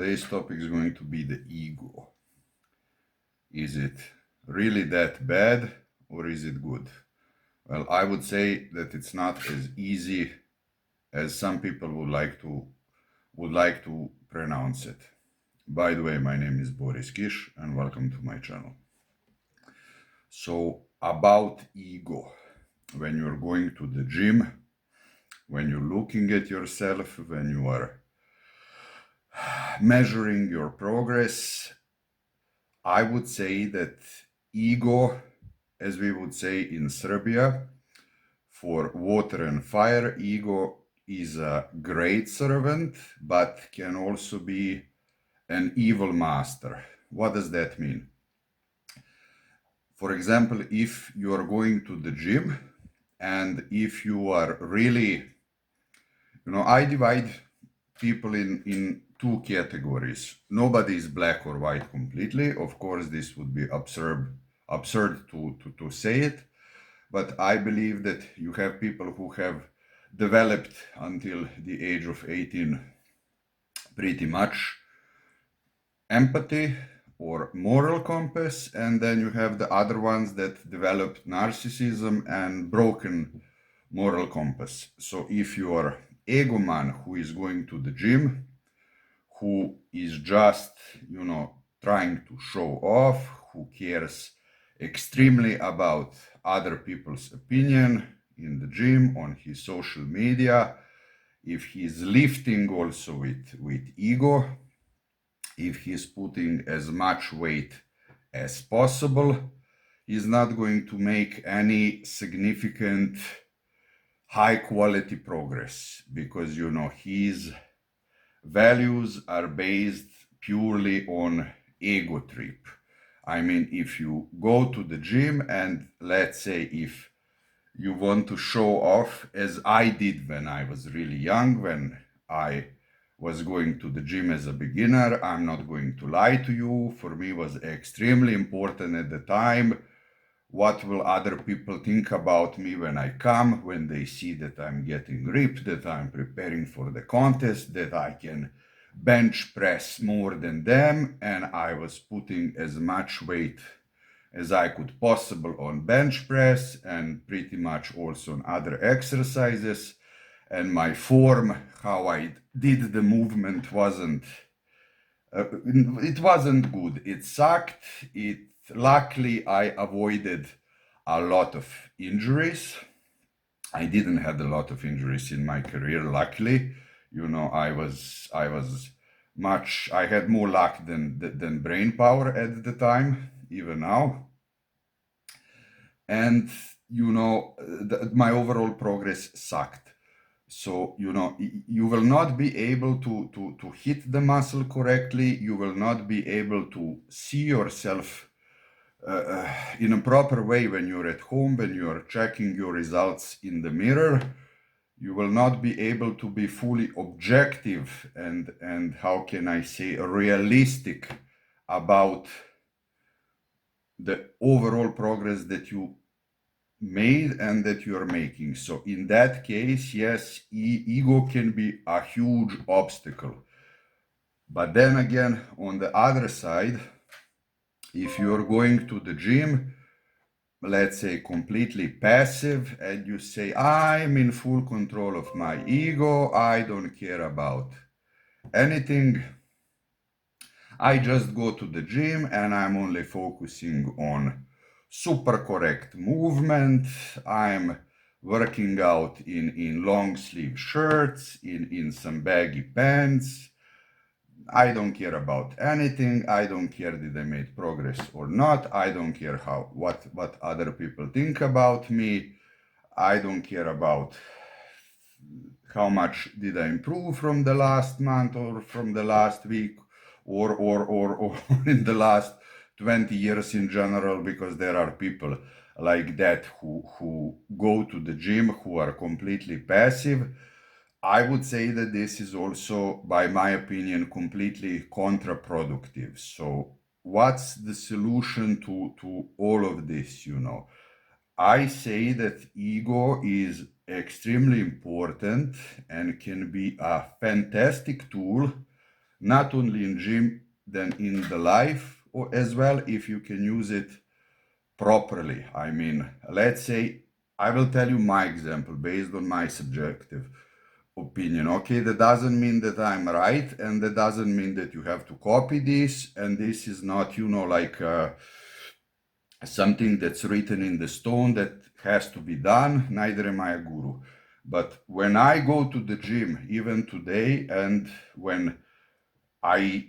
today's topic is going to be the ego. Is it really that bad or is it good? Well, I would say that it's not as easy as some people would like to pronounce it. By the way, my name is Boris Kish and welcome to my channel. So, about ego. When you're going to the gym, when you're looking at yourself, when you are measuring your progress, I would say that ego, as we would say in Serbia, for water and fire, ego is a great servant, but can also be an evil master. What does that mean? For example, if you are going to the gym and if you are really, I divide people in two categories. Nobody is black or white completely. Of course, this would be absurd to say it. But I believe that you have people who have developed until the age of 18 pretty much empathy or moral compass, and then you have the other ones that developed narcissism and broken moral compass. So if you are ego man who is going to the gym, who is just, trying to show off, who cares extremely about other people's opinion in the gym, on his social media, if he's lifting also with ego, if he's putting as much weight as possible, he's not going to make any significant high quality progress because, his values are based purely on ego trip. I mean, if you go to the gym and let's say if you want to show off, as I did when I was really young, when I was going to the gym as a beginner, I'm not going to lie to you. For me, it was extremely important at the time. What will other people think about me when I come, when they see that I'm getting ripped, that I'm preparing for the contest, that I can bench press more than them, and I was putting as much weight as I could possible on bench press and pretty much also on other exercises. And my form, how I did the movement wasn't good. It sucked. Luckily I avoided a lot of injuries. I didn't have a lot of injuries in my career, luckily. I had more luck than brain power at the time, even now. And my overall progress sucked. So you will not be able to hit the muscle correctly. You will not be able to see yourself in a proper way when you're at home, when you're checking your results in the mirror. You will not be able to be fully objective and how can I say realistic about the overall progress that you made and that you are making. So in that case, yes, ego can be a huge obstacle. But then again, on the other side, if you're going to the gym, let's say completely passive, and you say, I'm in full control of my ego, I don't care about anything, I just go to the gym and I'm only focusing on super correct movement, I'm working out in long sleeve shirts, in some baggy pants, I don't care about anything. I don't care did I made progress or not. I don't care what other people think about me. I don't care about how much did I improve from the last month or from the last week or in the last 20 years in general, because there are people like that who go to the gym who are completely passive. I would say that this is also, by my opinion, completely counterproductive. So what's the solution to all of this, I say that ego is extremely important and can be a fantastic tool not only in gym, then in the life as well, if you can use it properly. I mean, let's say, I will tell you my example based on my subjective opinion. Okay, that doesn't mean that I'm right, and that doesn't mean that you have to copy this, and this is not, like something that's written in the stone that has to be done. Neither am I a guru. But when I go to the gym, even today, and when I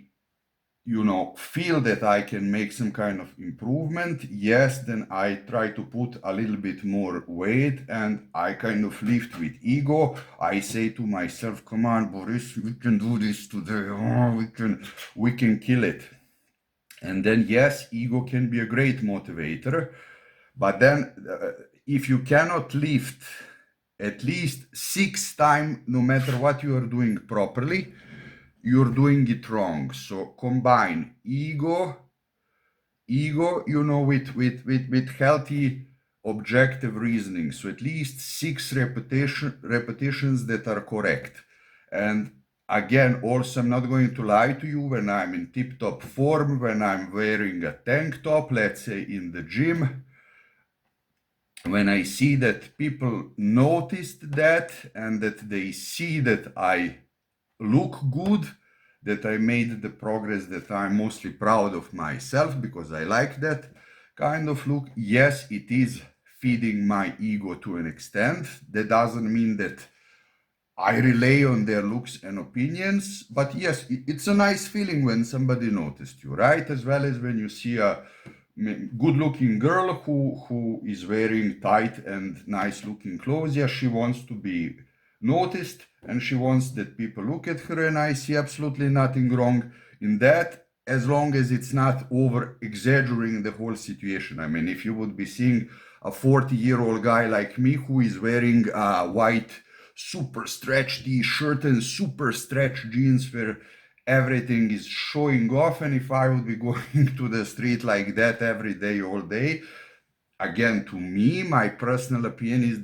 feel that I can make some kind of improvement, yes, then I try to put a little bit more weight, and I kind of lift with ego. I say to myself, come on, Boris, we can do this today. Oh, we can kill it. And then, yes, ego can be a great motivator. But then if you cannot lift at least 6 times, no matter what you are doing properly, you're doing it wrong. So combine ego, with healthy objective reasoning. So at least 6 repetitions that are correct. And again, also, I'm not going to lie to you, when I'm in tip-top form, when I'm wearing a tank top, let's say in the gym, when I see that people noticed that, and that they see that I look good, that I made the progress, that I'm mostly proud of myself because I like that kind of look. Yes, it is feeding my ego to an extent. That doesn't mean that I rely on their looks and opinions, but yes, it's a nice feeling when somebody noticed you, right? As well as when you see a good-looking girl who is wearing tight and nice-looking clothes. Yeah, she wants to be noticed, and she wants that people look at her, and I see absolutely nothing wrong in that, as long as it's not over-exaggerating the whole situation. I mean, if you would be seeing a 40-year-old guy like me who is wearing a white super stretch t-shirt and super stretch jeans where everything is showing off, and if I would be going to the street like that every day, all day, again, to me, my personal opinion is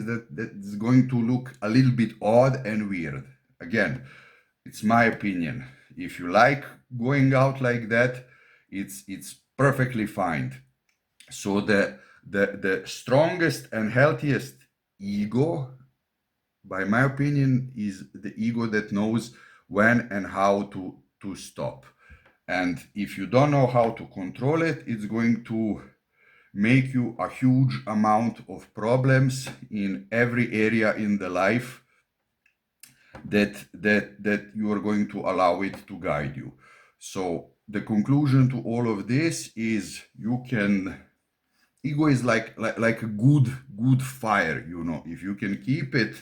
that it's going to look a little bit odd and weird. Again, it's my opinion. If you like going out like that, it's perfectly fine. So the strongest and healthiest ego, by my opinion, is the ego that knows when and how to stop. And if you don't know how to control it, it's going to make you a huge amount of problems in every area in the life that you are going to allow it to guide you. So the conclusion to all of this is, ego is like a good fire. If you can keep it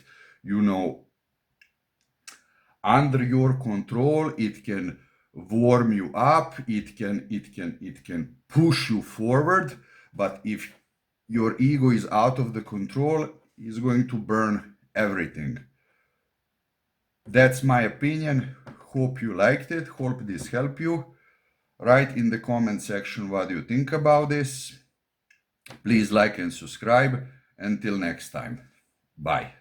under your control, it can warm you up, it can push you forward. But if your ego is out of the control, it's going to burn everything. That's my opinion. Hope you liked it. Hope this helped you. Write in the comment section what you think about this. Please like and subscribe. Until next time. Bye.